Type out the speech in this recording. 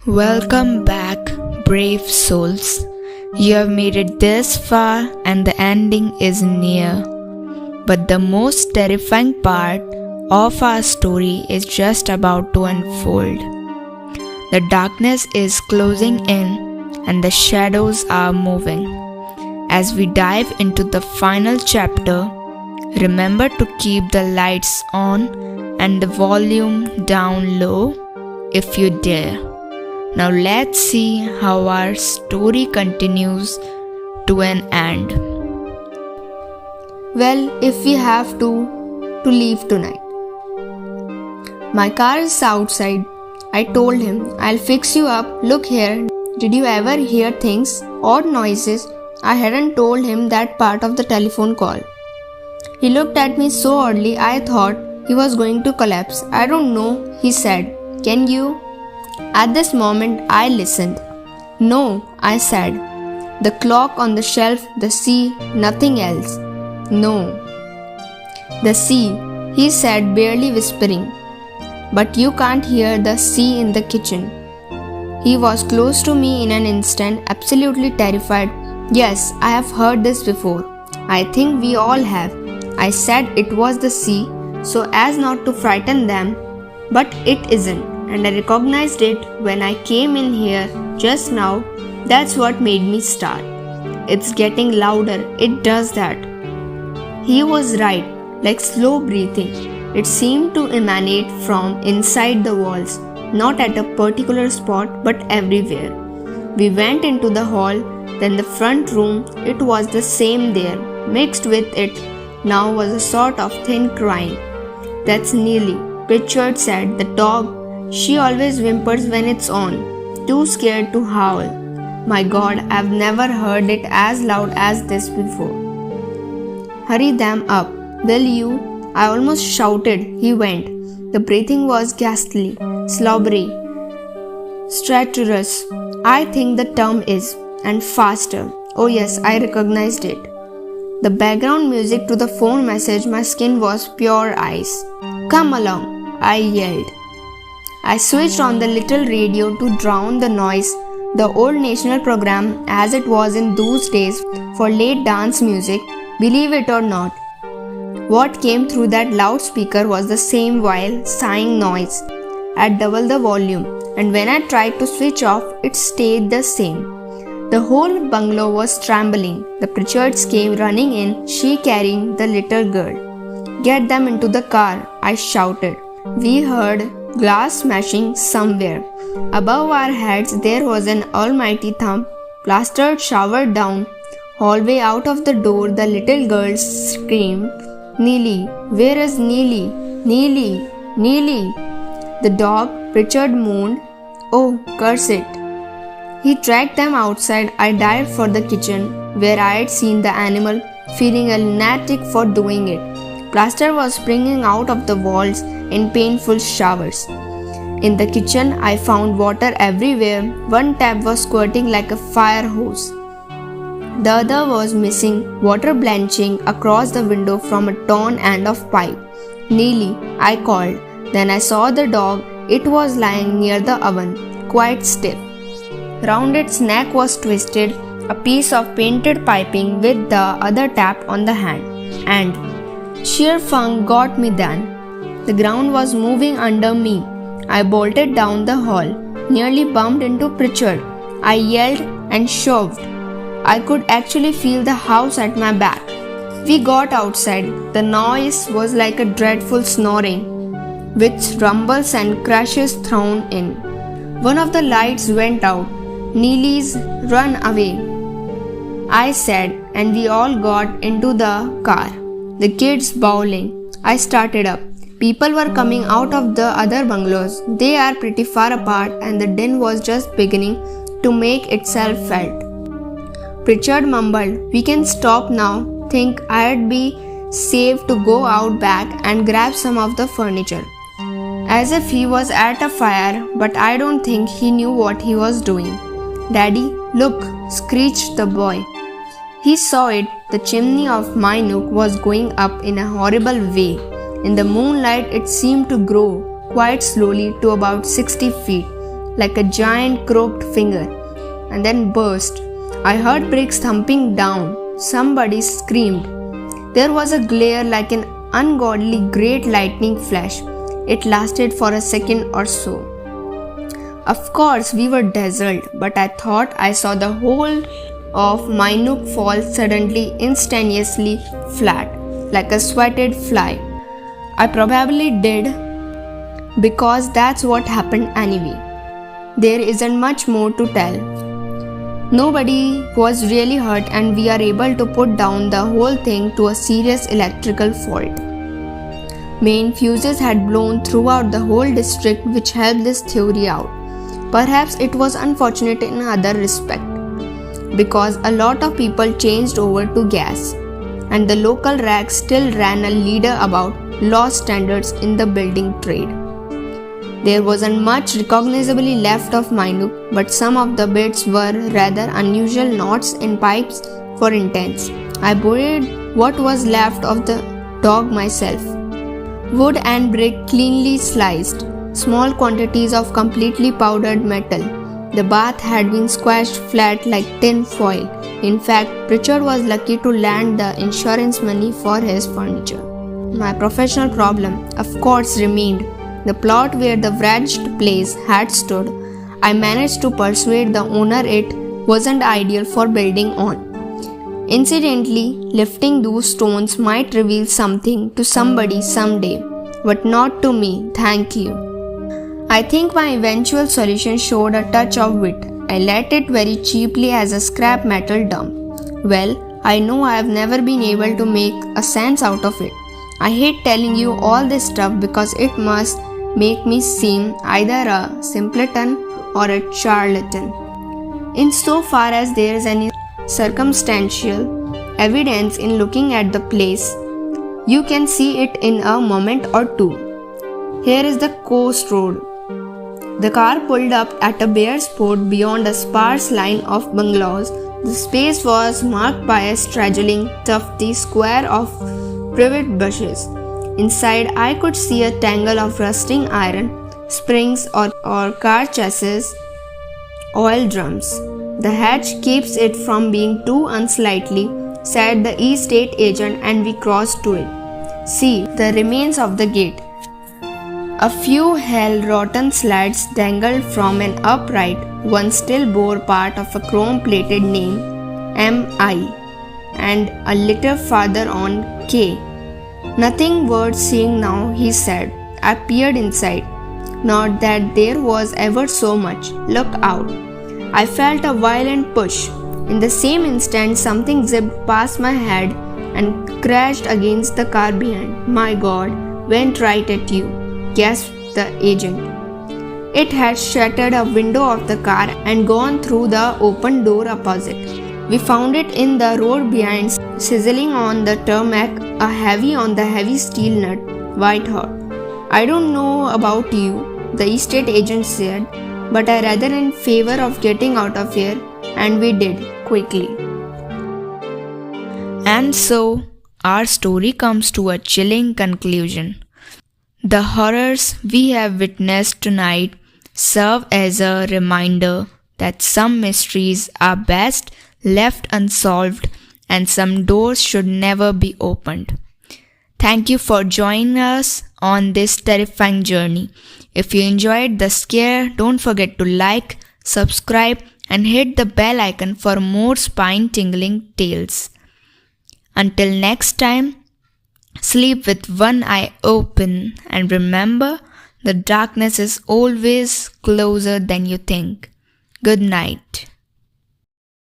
Welcome back, brave souls. You have made it this far and the ending is near. But the most terrifying part of our story is just about to unfold. The darkness is closing in and the shadows are moving. As we dive into the final chapter, remember to keep the lights on and the volume down low if you dare. Now let's see how our story continues to an end. Well, if we have to leave tonight. My car is outside. I told him, I'll fix you up. Look here. Did you ever hear things? Odd noises? I hadn't told him that part of the telephone call. He looked at me so oddly I thought he was going to collapse. I don't know, he said. Can you? At this moment, I listened. No, I said. The clock on the shelf, the sea, nothing else. No. The sea, he said, barely whispering. But you can't hear the sea in the kitchen. He was close to me in an instant, absolutely terrified. Yes, I have heard this before. I think we all have. I said it was the sea, so as not to frighten them, but it isn't. And I recognized it when I came in here just now. That's what made me start. It's getting louder, it does that. He was right, like slow breathing. It seemed to emanate from inside the walls, not at a particular spot but everywhere. We went into the hall, then the front room. It was the same there. Mixed with it now was a sort of thin crying. That's Kneale, Pritchard said, the dog. She always whimpers when it's on, too scared to howl. My God, I've never heard it as loud as this before. Hurry them up, will you? I almost shouted. He went. The breathing was ghastly, slobbery, stertorous, I think the term is, and faster. Oh yes, I recognized it. The background music to the phone message, my skin was pure ice. Come along, I yelled. I switched on the little radio to drown the noise, the old national program as it was in those days for late dance music, believe it or not. What came through that loudspeaker was the same wild, sighing noise at double the volume, and when I tried to switch off, it stayed the same. The whole bungalow was trembling. The Pritchards came running in, she carrying the little girl. Get them into the car, I shouted. We heard glass smashing somewhere. Above our heads there was an almighty thump. Plaster showered down. Hallway out of the door the little girl screamed, Kneale, where is Kneale? Kneale, Kneale. The dog, Pritchard moaned, oh, curse it. He dragged them outside. I dived for the kitchen, where I had seen the animal, feeling a lunatic for doing it. Plaster was springing out of the walls in painful showers. In the kitchen, I found water everywhere. One tap was squirting like a fire hose. The other was missing, water blanching across the window from a torn end of pipe. Kneale, I called. Then I saw the dog. It was lying near the oven, quite stiff. Round its neck was twisted, a piece of painted piping with the other tap on the hand. And sheer funk got me then. The ground was moving under me. I bolted down the hall, nearly bumped into Pritchard. I yelled and shoved. I could actually feel the house at my back. We got outside. The noise was like a dreadful snoring, with rumbles and crashes thrown in. One of the lights went out. Kneale's run away, I said, and we all got into the car. The kids bawling. I started up. People were coming out of the other bungalows. They are pretty far apart and the din was just beginning to make itself felt. Pritchard mumbled, we can stop now. Think I'd be safe to go out back and grab some of the furniture. As if he was at a fire, but I don't think he knew what he was doing. Daddy, look, screeched the boy. He saw it. The chimney of Minuke was going up in a horrible way. In the moonlight, it seemed to grow quite slowly to about 60 feet, like a giant crooked finger and then burst. I heard bricks thumping down. Somebody screamed. There was a glare like an ungodly great lightning flash. It lasted for a second or so. Of course, we were dazzled, but I thought I saw the whole of Minuke fall suddenly, instantaneously flat, like a sweated fly. I probably did, because that's what happened anyway. There isn't much more to tell. Nobody was really hurt, and we are able to put down the whole thing to a serious electrical fault. Main fuses had blown throughout the whole district, which helped this theory out. Perhaps it was unfortunate in other respect, because a lot of people changed over to gas, and the local rag still ran a leader about lost standards in the building trade. There wasn't much recognizably left of Minuke, but some of the bits were rather unusual knots and pipes. For instance, I borrowed what was left of the dog myself. Wood and brick cleanly sliced, small quantities of completely powdered metal. The bath had been squashed flat like tin foil. In fact, Pritchard was lucky to land the insurance money for his furniture. My professional problem, of course, remained. The plot where the wretched place had stood. I managed to persuade the owner it wasn't ideal for building on. Incidentally, lifting those stones might reveal something to somebody someday, but not to me, thank you. I think my eventual solution showed a touch of wit. I let it very cheaply as a scrap metal dump. Well, I know I have never been able to make a sense out of it. I hate telling you all this stuff because it must make me seem either a simpleton or a charlatan. Insofar as there is any circumstantial evidence in looking at the place, you can see it in a moment or two. Here is the coast road. The car pulled up at a bare spot beyond a sparse line of bungalows. The space was marked by a straggling, tufty square of privet bushes. Inside, I could see a tangle of rusting iron, springs or car chassis, oil drums. The hatch keeps it from being too unsightly, said the estate agent, and we crossed to it. See, the remains of the gate. A few hell-rotten slats dangled from an upright. One still bore part of a chrome-plated name, M.I., and a little farther on, K. Nothing worth seeing now, he said. I peered inside. Not that there was ever so much. Look out. I felt a violent push. In the same instant, something zipped past my head and crashed against the car behind. My God, went right at you, gasped the agent. It had shattered a window of the car and gone through the open door opposite. We found it in the road behind, sizzling on the tarmac, a heavy on the heavy steel nut, white hot. I don't know about you, the estate agent said, but I rather in favor of getting out of here, and we did, quickly. And so, our story comes to a chilling conclusion. The horrors we have witnessed tonight serve as a reminder that some mysteries are best left unsolved and some doors should never be opened. Thank you for joining us on this terrifying journey. If you enjoyed the scare, don't forget to like, subscribe, and hit the bell icon for more spine-tingling tales. Until next time, sleep with one eye open and remember, the darkness is always closer than you think. Good night.